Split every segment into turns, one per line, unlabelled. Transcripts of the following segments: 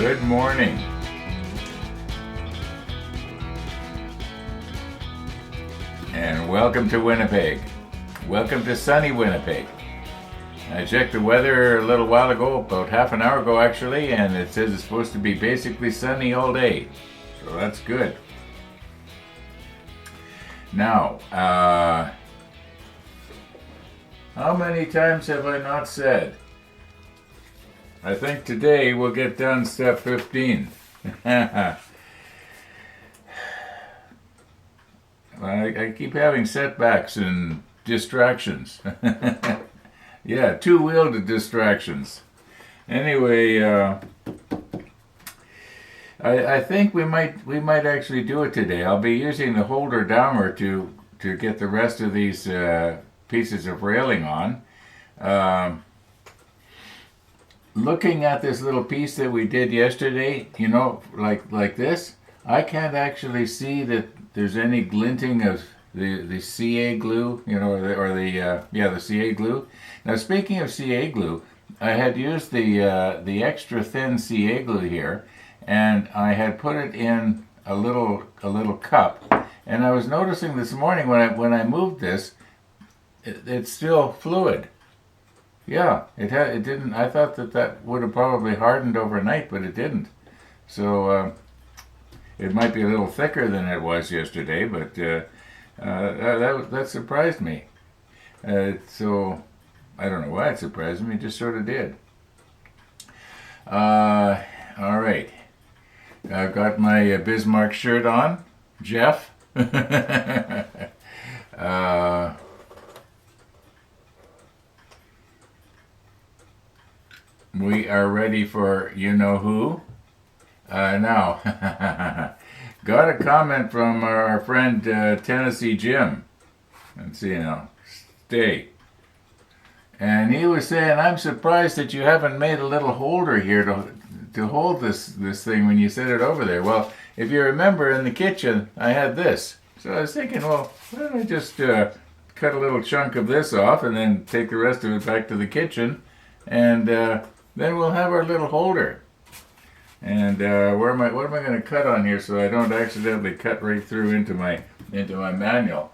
Good morning. And welcome to Winnipeg. Welcome to sunny Winnipeg. I checked the weather a little while ago, about half an hour ago actually, and it says it's supposed to be basically sunny all day. So that's good. Now, how many times have I not said? I think today we'll get done step 15. I keep having setbacks and distractions. Yeah, two-wheeled distractions. Anyway, I think we might actually do it today. I'll be using the holder downer to get the rest of these pieces of railing on. Looking at this little piece that we did yesterday, you know, like this, I can't actually see that there's any glinting of the CA glue, you know, the CA glue. Now, speaking of CA glue, I had used the extra thin CA glue here, and I had put it in a little cup, and I was noticing this morning when I moved this, it's still fluid. Yeah, it didn't. I thought that would have probably hardened overnight, but it didn't. So it might be a little thicker than it was yesterday, but that surprised me. So I don't know why it surprised me. It just sort of did. All right, I've got my Bismarck shirt on, Jeff. We are ready for you-know-who. Now, got a comment from our friend Tennessee Jim. Let's see now. Stay. And he was saying, I'm surprised that you haven't made a little holder here to hold this thing when you set it over there. Well, if you remember in the kitchen, I had this. So I was thinking, well, why don't I just cut a little chunk of this off and then take the rest of it back to the kitchen, and then we'll have our little holder. And what am I going to cut on here so I don't accidentally cut right through into my manual?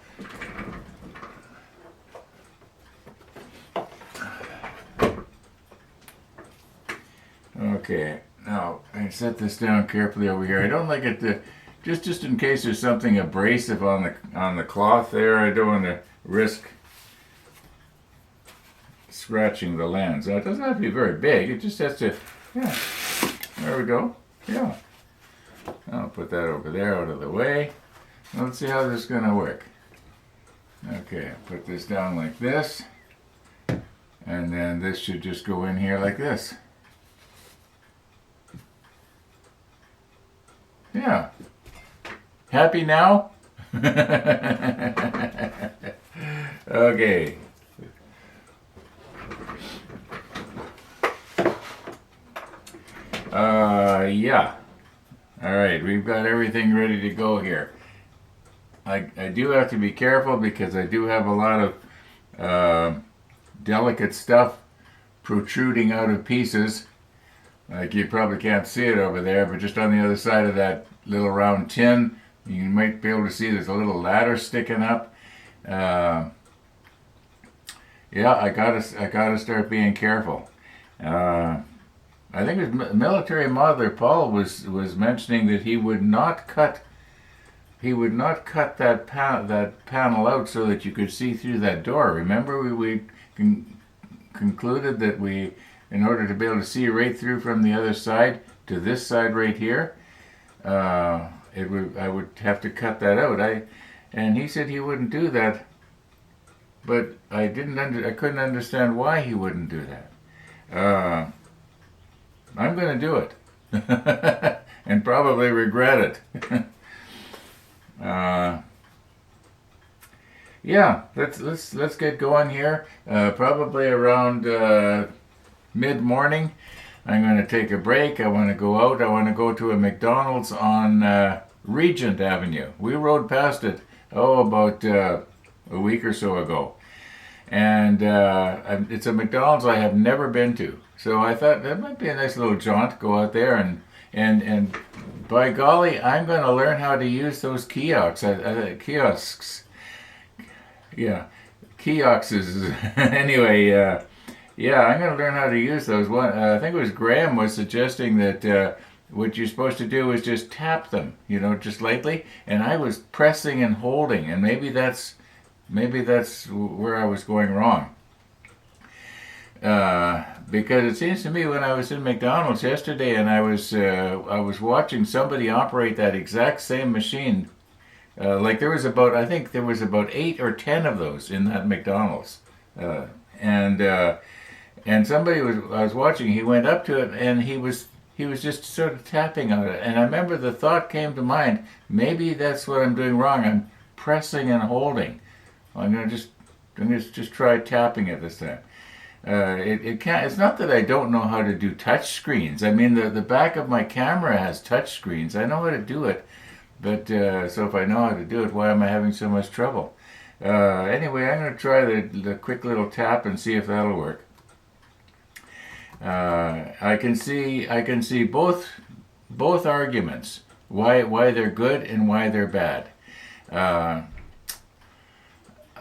Okay, now I set this down carefully over here. I don't like it to just in case there's something abrasive on the cloth there. I don't want to risk scratching the lens. Now, it doesn't have to be very big. It just has to, yeah. There we go. Yeah. I'll put that over there out of the way. Let's see how this is going to work. Okay, put this down like this. And then this should just go in here like this. Yeah. Happy now? Okay. Yeah. All right, we've got everything ready to go here. I do have to be careful because I do have a lot of delicate stuff protruding out of pieces. Like you probably can't see it over there, but just on the other side of that little round tin, you might be able to see there's a little ladder sticking up. Yeah, I gotta start being careful. I think it was military modeler Paul was mentioning that he would not cut that panel out so that you could see through that door. Remember, we concluded that in order to be able to see right through from the other side to this side right here, I would have to cut that out. And he said he wouldn't do that, but I couldn't understand why he wouldn't do that. I'm going to do it, and probably regret it. Yeah, let's get going here. Probably around mid-morning, I'm going to take a break. I want to go out. I want to go to a McDonald's on Regent Avenue. We rode past it about a week or so ago, and it's a McDonald's I have never been to. So I thought that might be a nice little jaunt. Go out there and and by golly, I'm going to learn how to use those kiosks. Yeah, kiosks. Anyway, yeah, I'm going to learn how to use those. I think it was Graham was suggesting that what you're supposed to do is just tap them, just lightly. And I was pressing and holding, and maybe that's where I was going wrong. Because it seems to me when I was in McDonald's yesterday and I was watching somebody operate that exact same machine. Like I think there was about 8 or 10 of those in that McDonald's, and somebody I was watching. He went up to it and he was just sort of tapping on it. And I remember the thought came to mind: maybe that's what I'm doing wrong. I'm pressing and holding. I'm gonna just try tapping it this time. It can't. It's not that I don't know how to do touch screens. I mean, the back of my camera has touch screens. I know how to do it, but so if I know how to do it, why am I having so much trouble? Anyway, I'm going to try the quick little tap and see if that'll work. I can see both arguments, why they're good and why they're bad.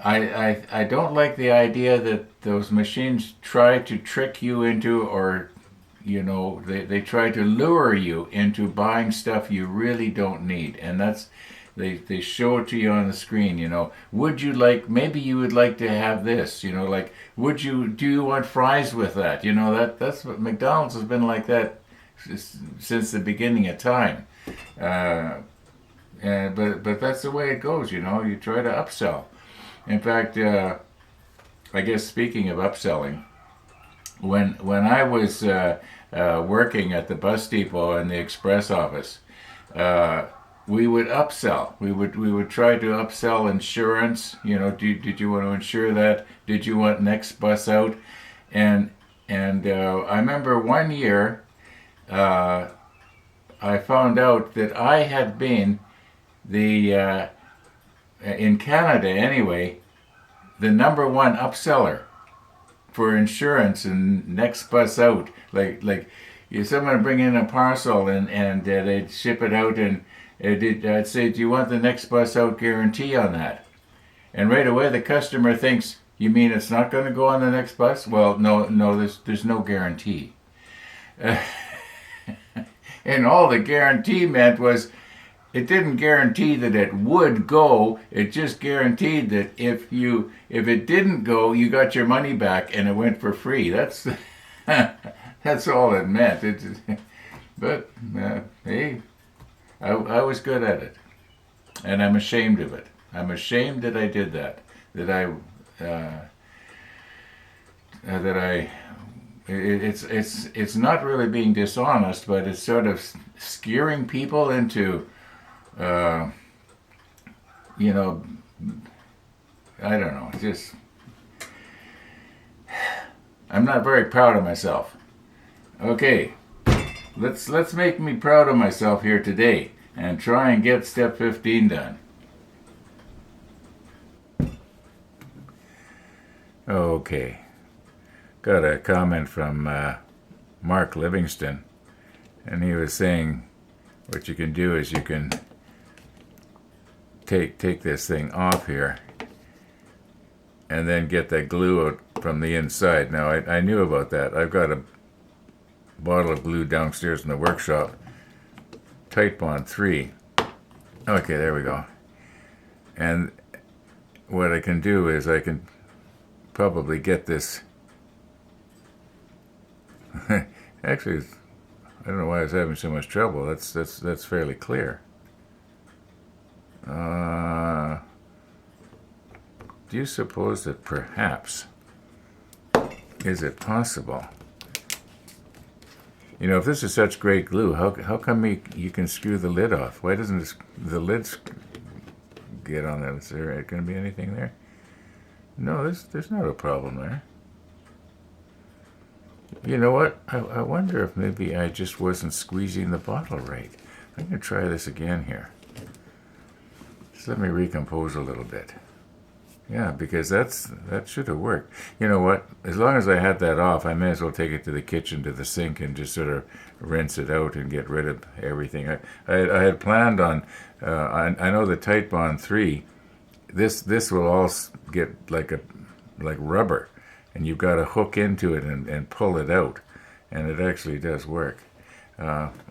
I don't like the idea that those machines try to trick you into, or they try to lure you into buying stuff you really don't need, and they show it to you on the screen. Would you maybe you would like to have this, like do you want fries with that? That's what McDonald's has been like that since the beginning of time. But that's the way it goes. You try to upsell. In fact, I guess speaking of upselling, when I was working at the bus depot and the express office, we would upsell. We would try to upsell insurance. Did you want to insure that? Did you want next bus out? And I remember one year, I found out that I had been in Canada anyway, the number one upseller for insurance and next bus out. Like someone bring in a parcel and they'd ship it out, and I'd say, do you want the next bus out guarantee on that? And right away the customer thinks, you mean it's not going to go on the next bus? Well, no, there's no guarantee. And all the guarantee meant was, it didn't guarantee that it would go. It just guaranteed that if it didn't go, you got your money back and it went for free. That's that's all it meant. But hey, I was good at it, and I'm ashamed of it. I'm ashamed that I did that. It's not really being dishonest, but it's sort of scaring people into. I don't know. I'm not very proud of myself. Okay, let's make me proud of myself here today and try and get step 15 done. Okay, got a comment from Mark Livingston, and he was saying what you can do is you can take this thing off here and then get that glue out from the inside. Now I knew about that. I've got a bottle of glue downstairs in the workshop, Tight Bond 3. Okay, there we go. And what I can do is I can probably get this. Actually, I don't know why I was having so much trouble. That's fairly clear. Do you suppose that perhaps, is it possible? If this is such great glue, how come you can screw the lid off? Why doesn't the lid get on that? Is there going to be anything there? No, there's not a problem there. You know what? I wonder if maybe I just wasn't squeezing the bottle right. I'm going to try this again here. Just let me recompose a little bit. Yeah, because that should have worked. You know what? As long as I had that off, I may as well take it to the kitchen, to the sink, and just sort of rinse it out and get rid of everything. I had planned on. I know the Tight Bond 3. This will all get like rubber, and you've got to hook into it and pull it out, and it actually does work.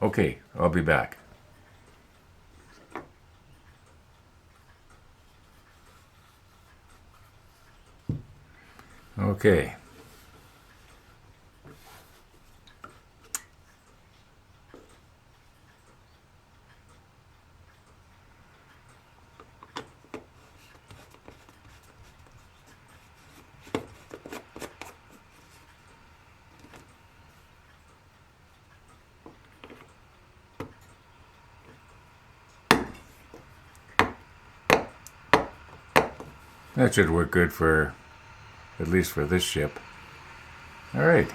Okay, I'll be back. Okay. That should work good for, at least for this ship. All right.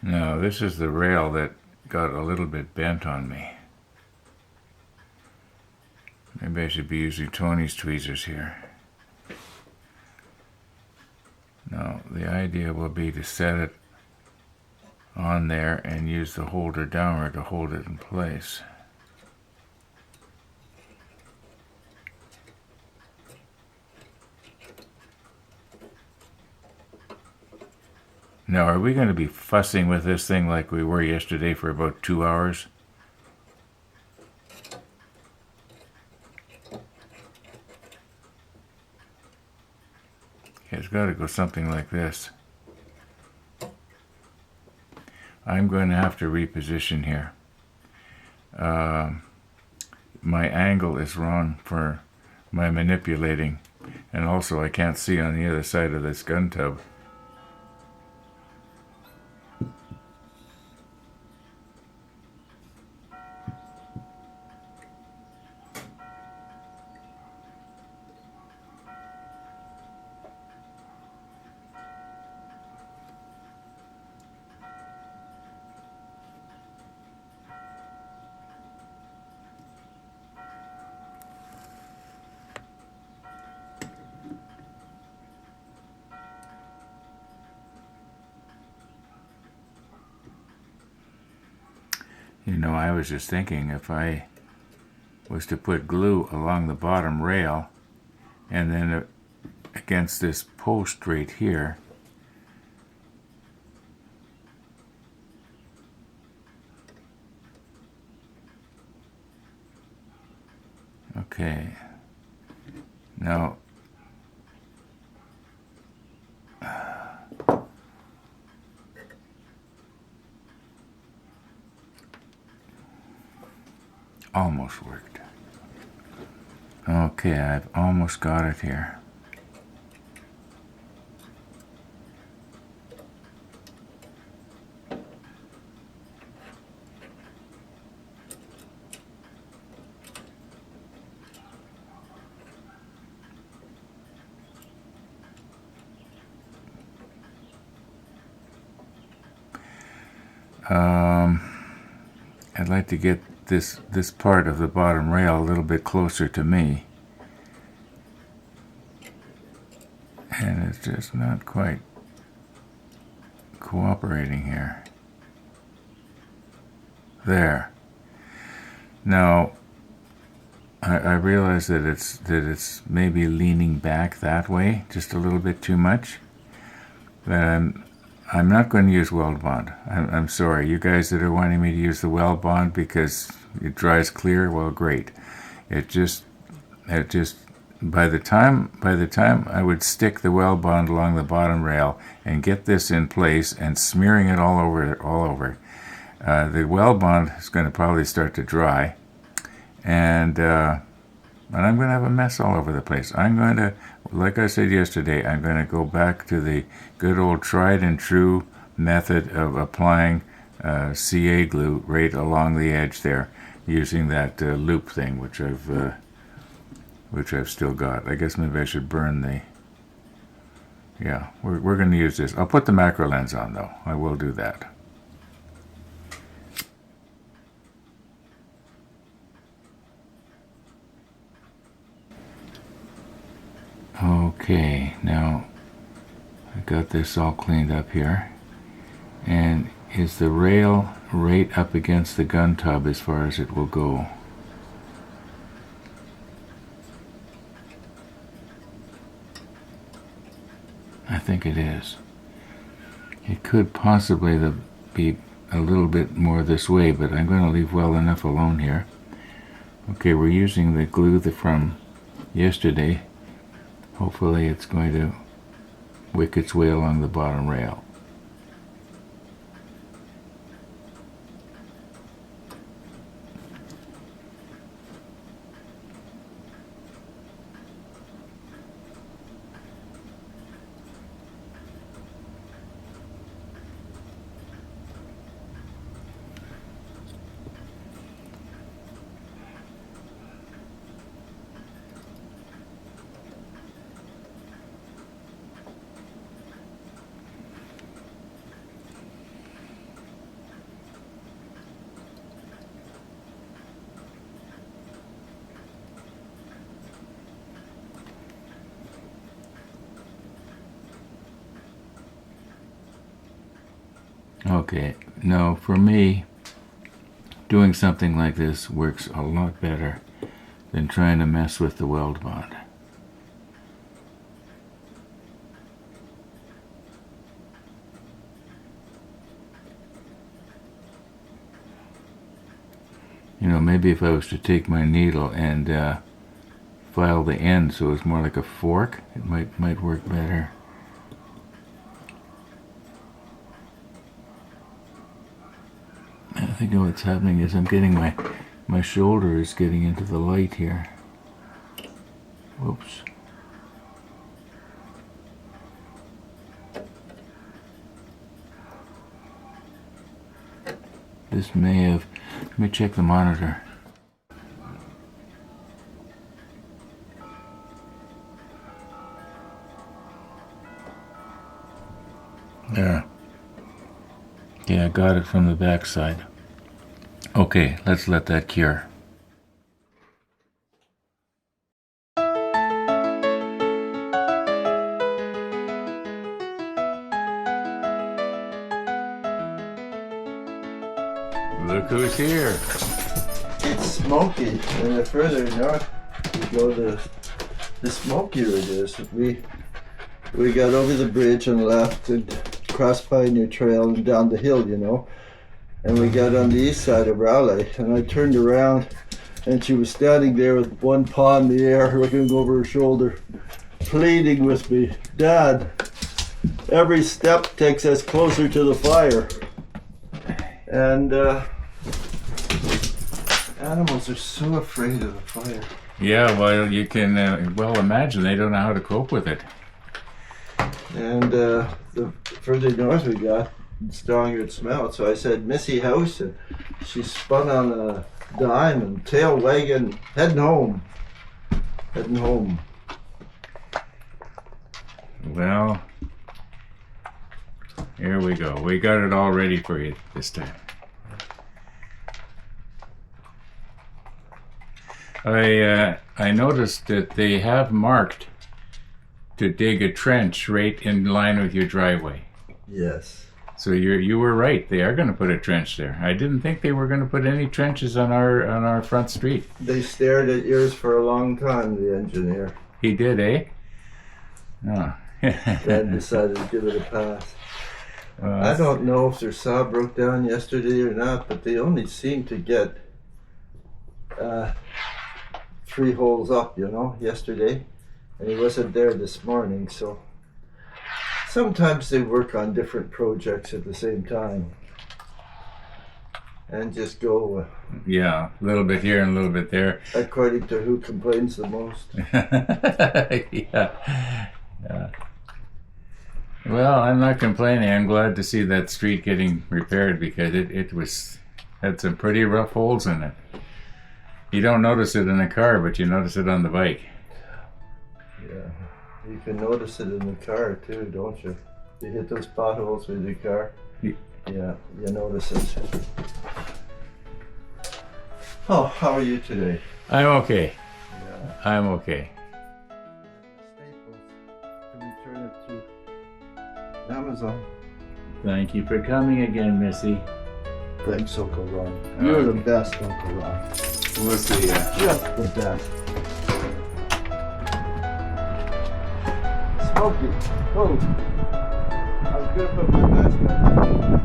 Now, this is the rail that got a little bit bent on me. Maybe I should be using Tony's tweezers here. Now, the idea will be to set it on there and use the holder downward to hold it in place. Now, are we going to be fussing with this thing like we were yesterday for about 2 hours? It's got to go something like this. I'm going to have to reposition here. My angle is wrong for my manipulating, and also I can't see on the other side of this gun tub. You know, I was just thinking if I was to put glue along the bottom rail and then against this post right here, okay, now almost worked. Okay, I've almost got it here. I'd like to get this part of the bottom rail a little bit closer to me, and it's just not quite cooperating here. There. Now I realize that it's maybe leaning back that way just a little bit too much, but I'm not going to use weld bond. I'm sorry, you guys that are wanting me to use the weld bond because it dries clear. Well, great. It just by the time I would stick the weld bond along the bottom rail and get this in place and smearing it all over, the weld bond is going to probably start to dry, and I'm going to have a mess all over the place. I'm going to like I said yesterday, I'm going to go back to the good old tried and true method of applying CA glue right along the edge there, using that loop thing, which I've still got. I guess maybe I should burn the. Yeah, we're going to use this. I'll put the macro lens on though. I will do that. Okay, now I got this all cleaned up here. And is the rail right up against the gun tub as far as it will go? I think it is. It could possibly be a little bit more this way, but I'm going to leave well enough alone here. Okay, we're using the glue from yesterday. Hopefully it's going to wick its way along the bottom rail. Okay, no, for me, doing something like this works a lot better than trying to mess with the weld bond. You know, maybe if I was to take my needle and file the end so it's more like a fork, it might work better. I think what's happening is I'm getting my shoulder is getting into the light here. Whoops. This may have, let me check the monitor. There. Yeah, I got it from the back side. Okay, let's let that cure. Look who's here.
It's smoky, and the further north we go, the smokier it is. We got over the bridge and left and crossed Pioneer Trail and down the hill, you know. And we got on the east side of Raleigh, and I turned around and she was standing there with one paw in the air, looking over her shoulder, pleading with me, "Dad, every step takes us closer to the fire." And animals are so afraid of the fire.
Yeah, well, you can well imagine they don't know how to cope with it.
And the further north we got, the stronger it smelled. So I said, "Missy House," and she spun on a dime and tail wagging, heading home.
Well, here we go. We got it all ready for you this time. I noticed that they have marked to dig a trench right in line with your driveway.
Yes.
So you were right. They are going to put a trench there. I didn't think they were going to put any trenches on our front street.
They stared at yours for a long time, the engineer.
He did, eh? Oh.
Dad decided to give it a pass. I don't know if their saw broke down yesterday or not, but they only seem to get 3 holes up, you know, yesterday. And he wasn't there this morning, so sometimes they work on different projects at the same time. and just go
Yeah, a little bit here and a little bit there.
according to who complains the most.
Yeah. Yeah. Well, I'm not complaining. I'm glad to see that street getting repaired because it had some pretty rough holes in it. You don't notice it in a car, but you notice it on the bike.
Yeah, you can notice it in the car too, don't you? You hit those potholes with your car. Yeah, you notice it. Oh, how are you today?
I'm okay.
Yeah.
I'm okay.
Staples. Can we turn it to Amazon?
Thank you for coming again, Missy.
Thanks, Uncle Ron. You're the best, Uncle Ron.
We'll see ya.
Just the best. Smokey. Oh. I was gonna put my mask on.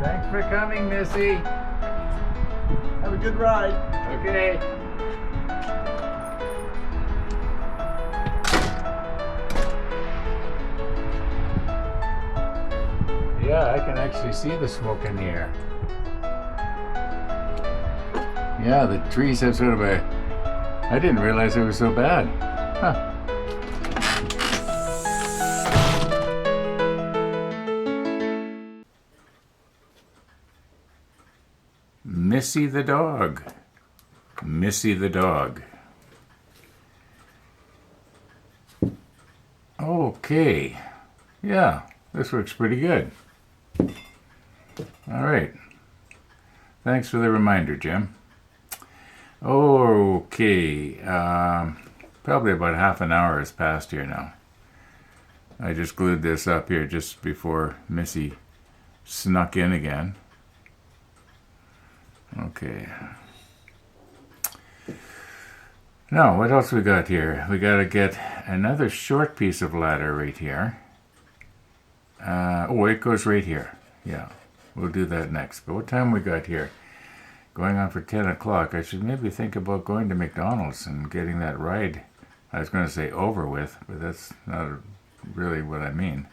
Thanks for coming, Missy.
Have a good ride.
Okay. Yeah, I can actually see the smoke in the air. Yeah, the trees have sort of a... I didn't realize it was so bad. Huh. Missy the dog. Missy the dog. Okay. Yeah, this works pretty good. All right. Thanks for the reminder, Jim. Okay. Probably about half an hour has passed here now. I just glued this up here just before Missy snuck in again. Okay. Now, what else we got here? We got to get another short piece of ladder right here. Oh, it goes right here. Yeah, we'll do that next. But what time we got here? Going on for 10 o'clock. I should maybe think about going to McDonald's and getting that ride. I was going to say over with, but that's not really what I mean.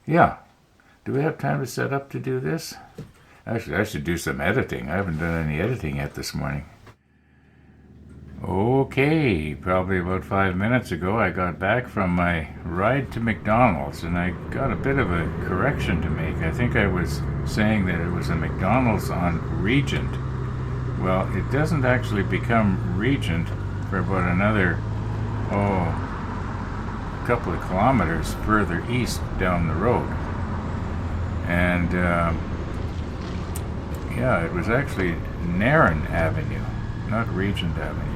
Yeah. Do we have time to set up to do this? Actually, I should do some editing. I haven't done any editing yet this morning. Okay, probably about 5 minutes ago, I got back from my ride to McDonald's, and I got a bit of a correction to make. I think I was saying that it was a McDonald's on Regent. Well, it doesn't actually become Regent for about another, a couple of kilometers further east down the road. And, yeah, it was actually Narren Avenue, not Regent Avenue.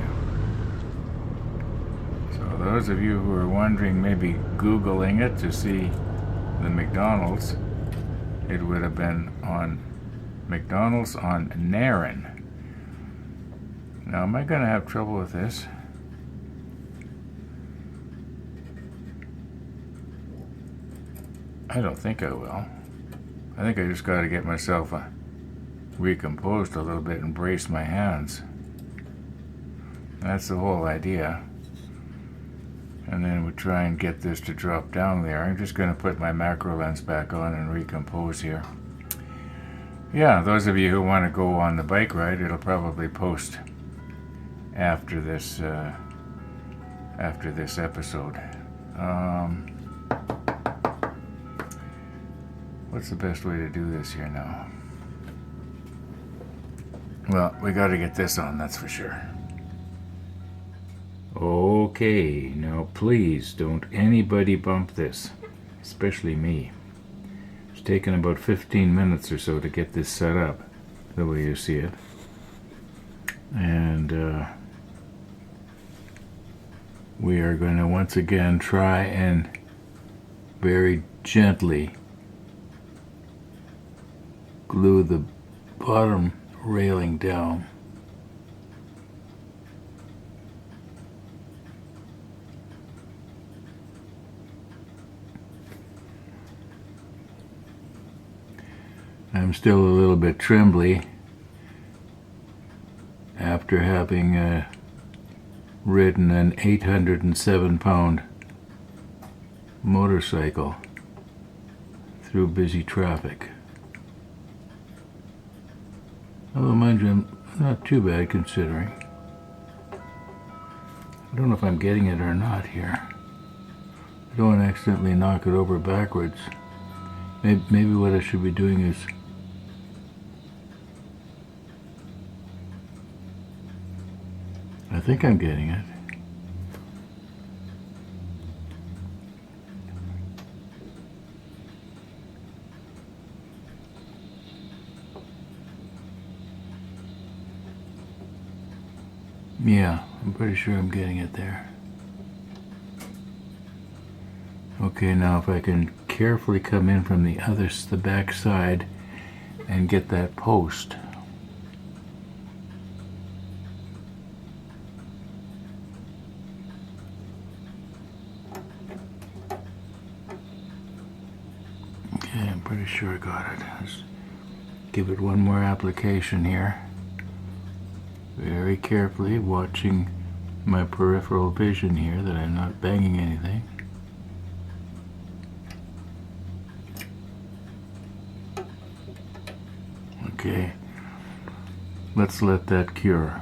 So those of you who are wondering, maybe Googling it to see the McDonald's, it would have been on McDonald's on Narren. Now, am I going to have trouble with this? I don't think I will. I think I just got to get myself recomposed a little bit and brace my hands. That's the whole idea. And then we try and get this to drop down there. I'm just going to put my macro lens back on and recompose here. Yeah, those of you who want to go on the bike ride, it'll probably post after this episode. What's the best way to do this here now? Well, we got to get this on, that's for sure. Okay, now please don't anybody bump this, especially me. It's taken about 15 minutes or so to get this set up, the way you see it. And we are going to once again try and very gently glue the bottom railing down. I'm still a little bit trembly after having ridden an 807-pound motorcycle through busy traffic. Although, mind you, not too bad considering. I don't know if I'm getting it or not here. I don't want to accidentally knock it over backwards. Maybe what I should be doing is I think I'm getting it. Yeah, I'm pretty sure I'm getting it there. Okay, now if I can carefully come in from the back side and get that post. Okay, I'm pretty sure I got it. Let's give it one more application here. Very carefully, watching my peripheral vision here that I'm not banging anything. Okay, let's let that cure.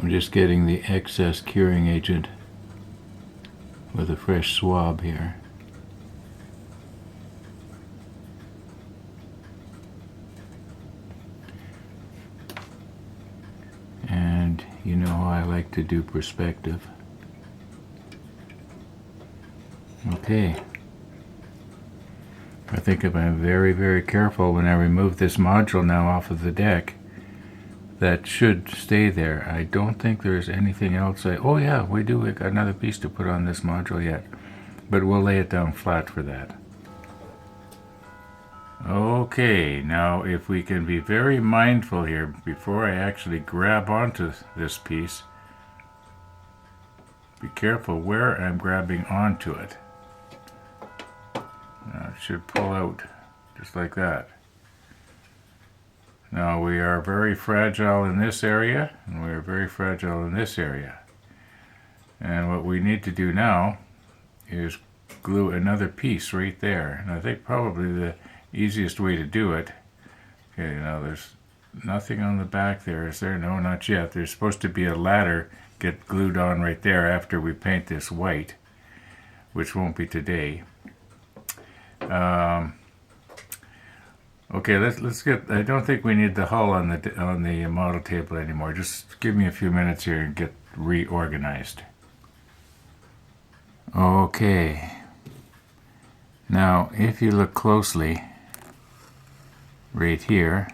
I'm just getting the excess curing agent with a fresh swab here. And you know how I like to do perspective. Okay. I think if I'm very, very careful when I remove this module now off of the deck, that should stay there. I don't think there's anything else. Oh yeah, we got another piece to put on this module yet, but we'll lay it down flat for that. Okay, now if we can be very mindful here before I actually grab onto this piece, be careful where I'm grabbing onto it. Now it should pull out just like that. Now we are very fragile in this area, and we are very fragile in this area. And what we need to do now is glue another piece right there. And I think probably the easiest way to do it, okay, now there's nothing on the back there, is there? No, not yet. There's supposed to be a ladder get glued on right there after we paint this white, which won't be today. Okay, let's get. I don't think we need the hull on the model table anymore. Just give me a few minutes here and get reorganized. Okay. Now, if you look closely, right here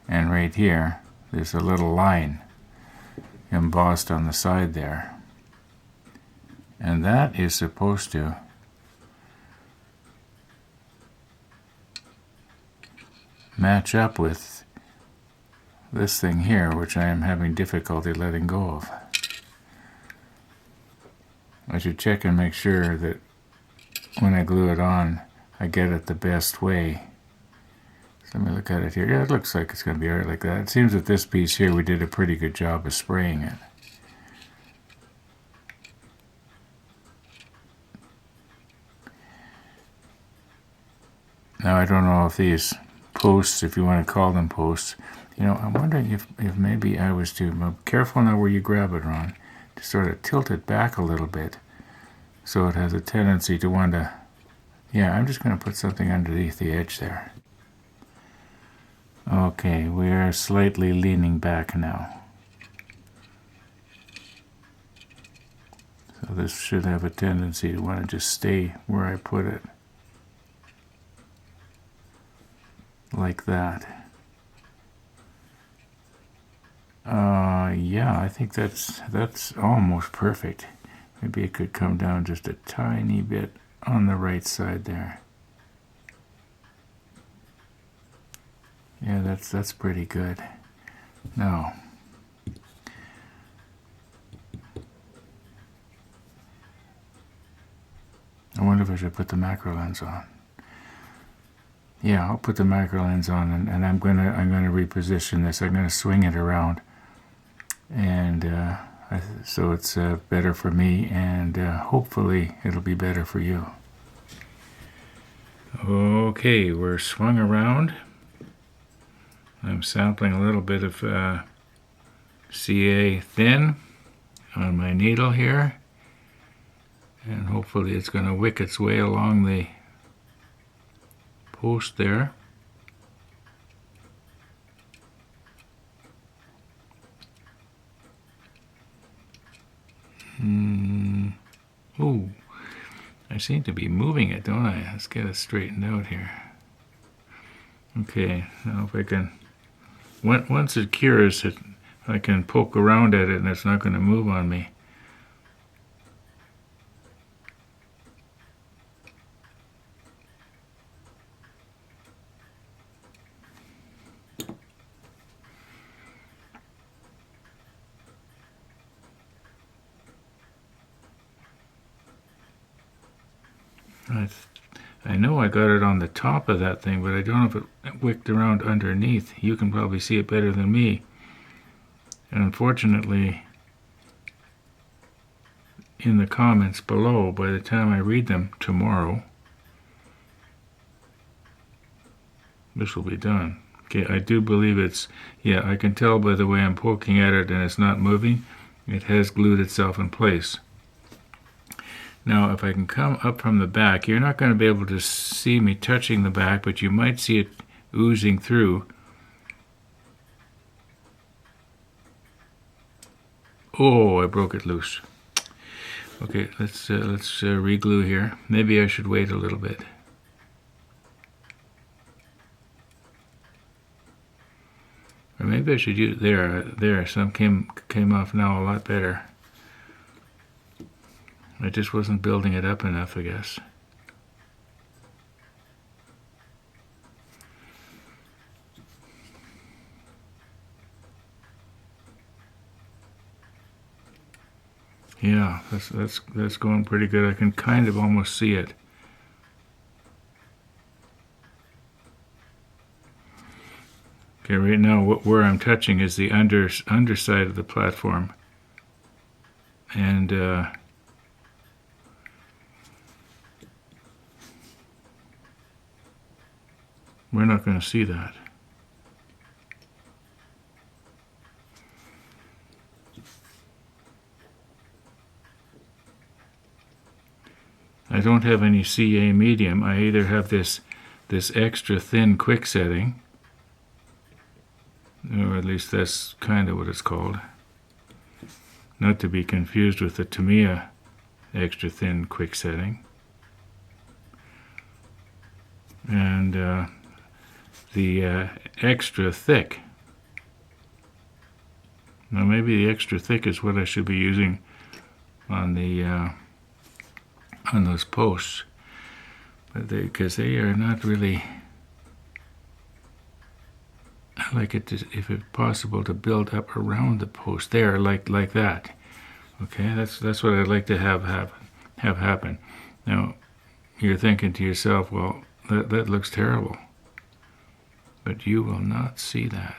and right here, there's a little line embossed on the side there, and that is supposed to match up with this thing here, which I am having difficulty letting go of. I should check and make sure that when I glue it on, I get it the best way. So let me look at it here. Yeah, it looks like it's going to be alright like that. It seems that this piece here, we did a pretty good job of spraying it. Now I don't know if these posts, if you want to call them posts, you know, I'm wondering if maybe I was to be careful now where you grab it, Ron, to sort of tilt it back a little bit so it has a tendency to want to, yeah, I'm just going to put something underneath the edge there. Okay, we are slightly leaning back now. So this should have a tendency to want to just stay where I put it. Like that. Yeah, I think that's almost perfect. Maybe it could come down just a tiny bit on the right side there. Yeah, that's pretty good. Now, I wonder if I should put the macro lens on. Yeah, I'll put the macro lens on, and I'm gonna reposition this. I'm gonna swing it around, and so it's better for me, and hopefully it'll be better for you. Okay, we're swung around. I'm sampling a little bit of CA thin on my needle here, and hopefully it's going to wick its way along the post there. Ooh, I seem to be moving it, don't I? Let's get it straightened out here. Okay, now if I can, once it cures, I can poke around at it and it's not going to move on me. I know I got it on the top of that thing, but I don't know if it wicked around underneath. You can probably see it better than me. And unfortunately, in the comments below, by the time I read them tomorrow, this will be done. Okay, I do believe it's, yeah, I can tell by the way I'm poking at it and it's not moving. It has glued itself in place. Now, if I can come up from the back, you're not going to be able to see me touching the back, but you might see it oozing through. Oh, I broke it loose. Okay, let's re-glue here. Maybe I should wait a little bit. Or maybe I should use there. Some came off now a lot better. I just wasn't building it up enough, I guess. Yeah, that's going pretty good. I can kind of almost see it. Okay, right now where I'm touching is the underside of the platform. And we're not going to see that. I don't have any CA medium. I either have this extra thin quick setting, or at least that's kind of what it's called. Not to be confused with the Tamiya extra thin quick setting. And the extra thick. Now maybe the extra thick is what I should be using on the on those posts, but because they are not really. I like it to, if it's possible, to build up around the post there, like that. Okay, that's what I'd like to have happen. Now, you're thinking to yourself, well, that looks terrible, but you will not see that.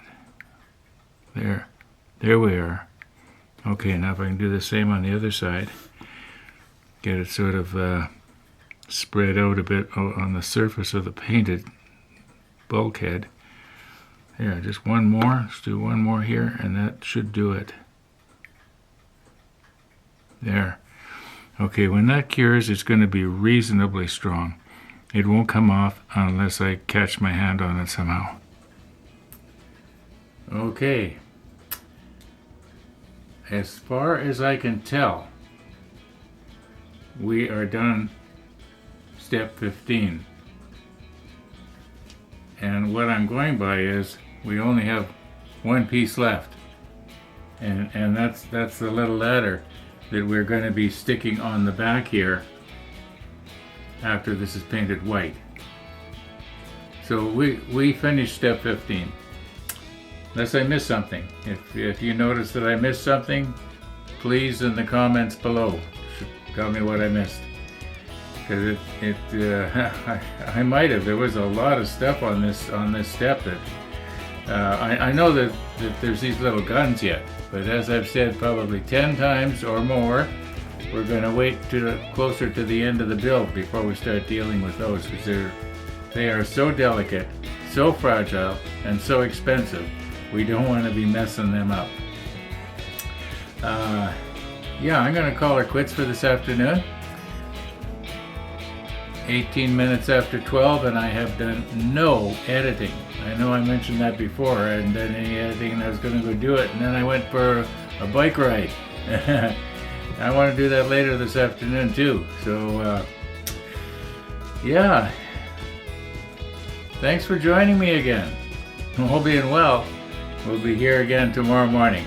There we are. Okay, now if I can do the same on the other side, get it sort of spread out a bit on the surface of the painted bulkhead. Yeah, just one more. Let's do one more here, and that should do it. There. Okay, when that cures, it's going to be reasonably strong. It won't come off unless I catch my hand on it somehow. Okay. As far as I can tell, we are done step 15. And what I'm going by is we only have one piece left. And that's the little ladder that we're going to be sticking on the back here after this is painted white. So we finished step 15. unless I miss something. If you notice that I missed something, please in the comments below tell me what I missed. Because I might have. There was a lot of stuff on this step that I know that there's these little guns yet, but as I've said probably 10 times or more, we're going to wait closer to the end of the build before we start dealing with those, because they are so delicate, so fragile, and so expensive. We don't want to be messing them up. Yeah, I'm going to call her quits for this afternoon. 18 minutes after 12, and I have done no editing. I know I mentioned that before, I hadn't done any editing, and I was going to go do it, and then I went for a bike ride. I want to do that later this afternoon too. So yeah, thanks for joining me again. All being well, we'll be here again tomorrow morning.